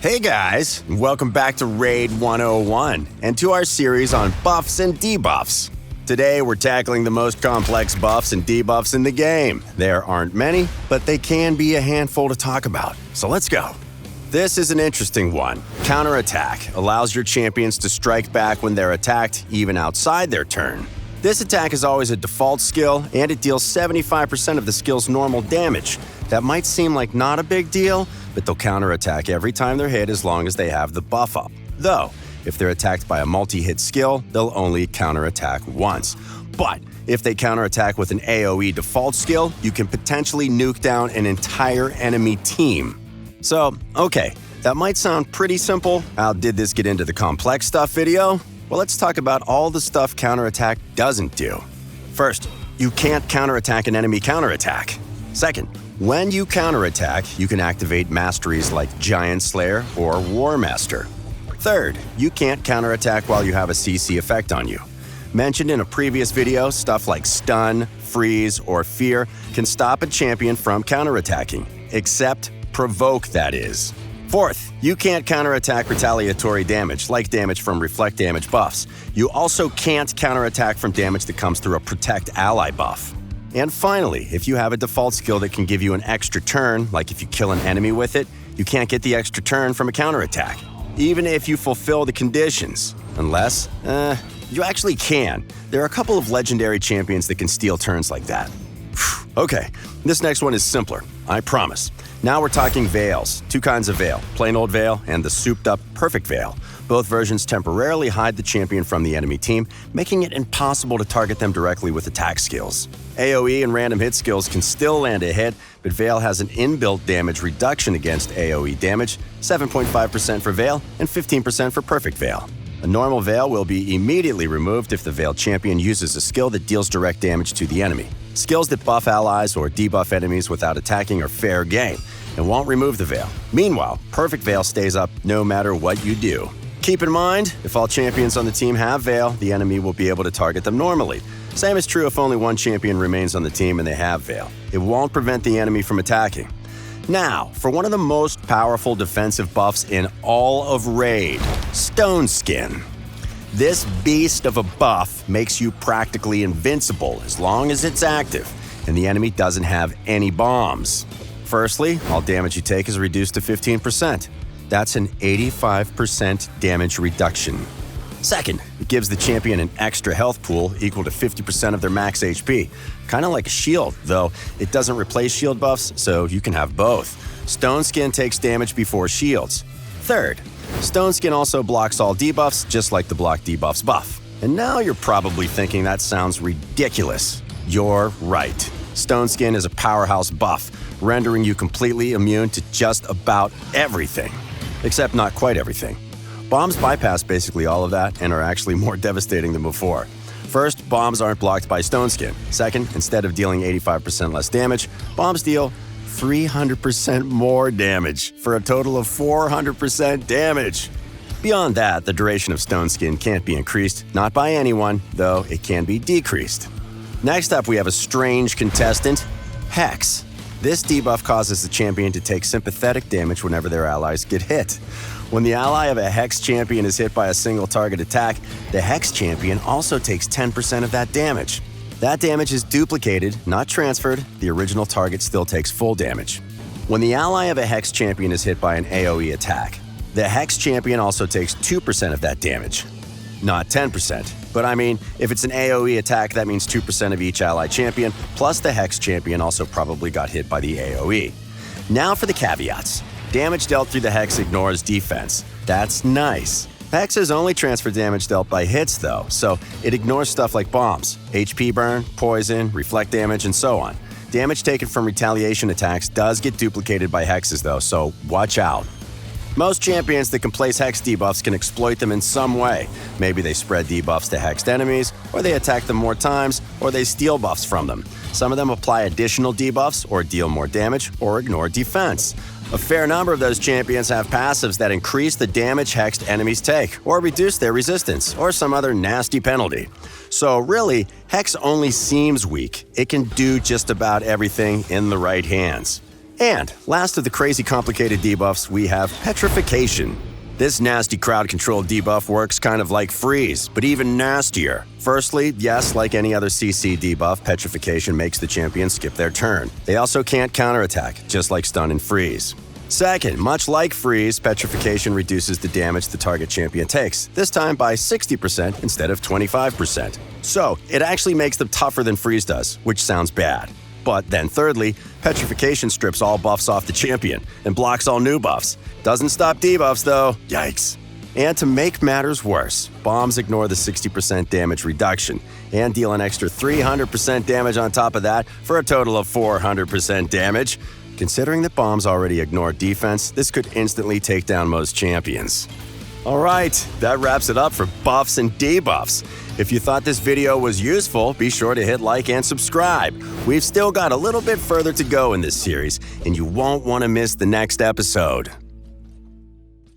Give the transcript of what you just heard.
Hey guys, welcome back to Raid 101 and to our series on Buffs and Debuffs. Today we're tackling the most complex buffs and debuffs in the game. There aren't many, but they can be a handful to talk about. So let's go. This is an interesting one. Counterattack allows your champions to strike back when they're attacked, even outside their turn. This attack is always a default skill, and it deals 75% of the skill's normal damage. That might seem like not a big deal, but they'll counterattack every time they're hit as long as they have the buff up. Though, if they're attacked by a multi-hit skill, they'll only counterattack once. But if they counterattack with an AoE default skill, you can potentially nuke down an entire enemy team. So, okay, that might sound pretty simple. How did this get into the complex stuff video? Well, let's talk about all the stuff counterattack doesn't do. First, you can't counterattack an enemy counterattack. Second, when you counterattack, you can activate masteries like Giant Slayer or War Master. Third, you can't counterattack while you have a CC effect on you. Mentioned in a previous video, stuff like Stun, Freeze, or Fear can stop a champion from counterattacking, except Provoke, that is. Fourth, you can't counterattack retaliatory damage, like damage from reflect damage buffs. You also can't counterattack from damage that comes through a Protect ally buff. And finally, if you have a default skill that can give you an extra turn, like if you kill an enemy with it, you can't get the extra turn from a counterattack, even if you fulfill the conditions. Unless, you actually can. There are a couple of legendary champions that can steal turns like that. Okay, this next one is simpler, I promise. Now we're talking Veils. Two kinds of Veil, plain old Veil and the souped-up Perfect Veil. Both versions temporarily hide the champion from the enemy team, making it impossible to target them directly with attack skills. AoE and random hit skills can still land a hit, but Veil has an inbuilt damage reduction against AoE damage, 7.5% for Veil and 15% for Perfect Veil. A normal Veil will be immediately removed if the Veil champion uses a skill that deals direct damage to the enemy. Skills that buff allies or debuff enemies without attacking are fair game and won't remove the Veil. Meanwhile, Perfect Veil stays up no matter what you do. Keep in mind, if all champions on the team have Veil, the enemy will be able to target them normally. Same is true if only one champion remains on the team and they have Veil. It won't prevent the enemy from attacking. Now, for one of the most powerful defensive buffs in all of Raid, Stone Skin. This beast of a buff makes you practically invincible as long as it's active, and the enemy doesn't have any bombs. Firstly, all damage you take is reduced to 15%. That's an 85% damage reduction. Second, it gives the champion an extra health pool equal to 50% of their max HP. Kind of like a shield, though it doesn't replace shield buffs, so you can have both. Stone Skin takes damage before shields. Third, Stone Skin also blocks all debuffs, just like the block debuffs buff. And now you're probably thinking that sounds ridiculous. You're right. Stone Skin is a powerhouse buff, rendering you completely immune to just about everything. Except not quite everything. Bombs bypass basically all of that and are actually more devastating than before. First, bombs aren't blocked by Stone Skin. Second, instead of dealing 85% less damage, bombs deal 300% more damage for a total of 400% damage. Beyond that, the duration of Stone Skin can't be increased, not by anyone, though it can be decreased. Next up, we have a strange contestant, Hex. This debuff causes the champion to take sympathetic damage whenever their allies get hit. When the ally of a Hex champion is hit by a single target attack, the Hex champion also takes 10% of that damage. That damage is duplicated, not transferred. The original target still takes full damage. When the ally of a Hex champion is hit by an AoE attack, the Hex champion also takes 2% of that damage. Not 10%. But I mean, if it's an AoE attack, that means 2% of each ally champion, plus the Hex champion also probably got hit by the AoE. Now for the caveats. Damage dealt through the Hex ignores defense. That's nice. Hex is only transfer damage dealt by hits though, so it ignores stuff like bombs, HP burn, poison, reflect damage, and so on. Damage taken from retaliation attacks does get duplicated by Hexes though, so watch out. Most champions that can place Hex debuffs can exploit them in some way. Maybe they spread debuffs to Hexed enemies, or they attack them more times, or they steal buffs from them. Some of them apply additional debuffs, or deal more damage, or ignore defense. A fair number of those champions have passives that increase the damage Hexed enemies take, or reduce their resistance, or some other nasty penalty. So really, Hex only seems weak. It can do just about everything in the right hands. And last of the crazy complicated debuffs, we have Petrification. This nasty crowd-controlled debuff works kind of like Freeze, but even nastier. Firstly, yes, like any other CC debuff, Petrification makes the champion skip their turn. They also can't counterattack, just like Stun and Freeze. Second, much like Freeze, Petrification reduces the damage the target champion takes, this time by 60% instead of 25%. So, it actually makes them tougher than Freeze does, which sounds bad. But then thirdly, Petrification strips all buffs off the champion and blocks all new buffs. Doesn't stop debuffs though, yikes. And to make matters worse, bombs ignore the 60% damage reduction and deal an extra 300% damage on top of that for a total of 400% damage. Considering that bombs already ignore defense, this could instantly take down most champions. Alright, that wraps it up for Buffs and Debuffs. If you thought this video was useful, be sure to hit like and subscribe. We've still got a little bit further to go in this series, and you won't want to miss the next episode.